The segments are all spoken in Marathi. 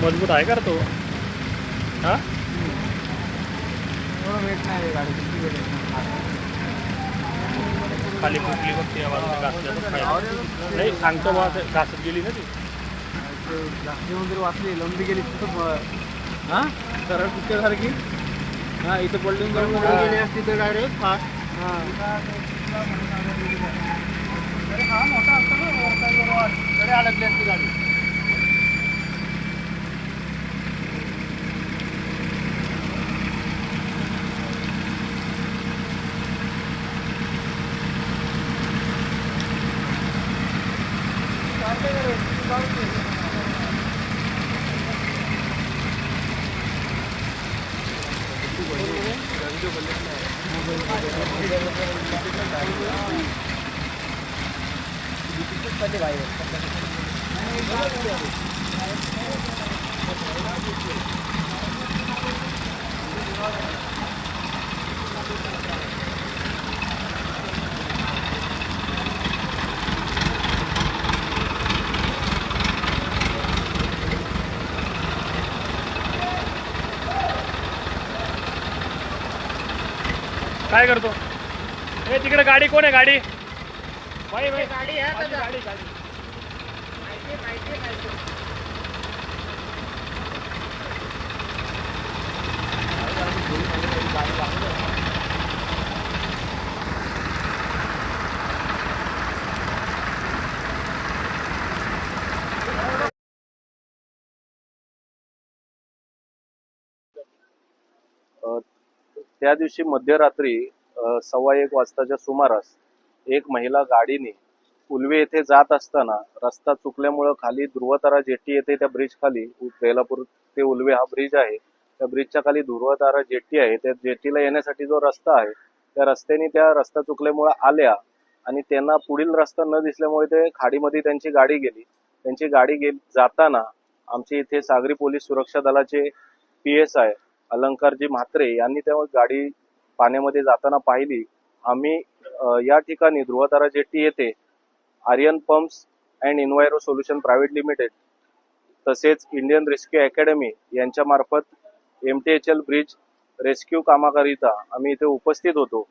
मजबूत आहे का रे तो? हा वेट नाही गाडी किती वेट खाली फुटली बघ त्या बाजूला घासल्या नाही सांगतो बा ते घासत गेली ना ती. जास्ती वगैरे वाचली लंबी गेली तिथं हां सरळ कुठच्यासारखी हां इथं पलटून जाऊन गेली असती तर डायरेक्ट फास्ट हां हा मोठा असतो ना कडे अडकली असती गाडी. काय करतो? हे तिकडे गाडी कोण आहे? गाडी भाई भाई गाडी आहे गाडी गाडी गाडी त्या दिवशी मध्यरात्री 1:15 वाजताच्या सुमारास एक महिला गाडीने उल्वे येथे जात असताना रस्ता चुकल्यामुळं खाली ध्रुवतारा जेट्टी येथे त्या ब्रिज खाली बेलापूर ते उल्वे हा ब्रिज आहे, त्या ब्रिजच्या खाली ध्रुवतारा जेट्टी आहे, त्या जेट्टीला येण्यासाठी जो रस्ता आहे त्या रस्त्याने त्या रस्ता चुकल्यामुळे आल्या आणि त्यांना पुढील रस्ता न दिसल्यामुळे ते खाडीमध्ये त्यांची गाडी गेली. त्यांची गाडी जाताना आमचे इथे सागरी पोलीस सुरक्षा दलाचे PSI अलंकारजी म्हात्रे यांनी तेव्हा गाडी पाण्यामध्ये जाताना पाहिली. आम्ही या ठिकाणी ध्रुवतारा जेट्टी येथे Aryan pumps and enviro solution private limited तसेच इंडियन रेस्क्यू अकॅडमी यांच्या मार्फत MTHL ब्रिज रेस्क्यू कामाकरिता आम्ही इथे उपस्थित होतो.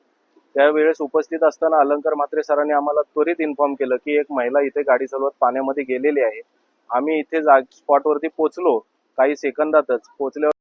त्यावेळेस उपस्थित असताना अलंकार म्हात्रे सरांनी आम्हाला त्वरित इन्फॉर्म केलं की एक महिला इथे गाडी चालवत पाण्यामध्ये गेलेली आहे. आम्ही इथे स्पॉटवरती पोहोचलो. काही सेकंदातच पोहोचल्यावर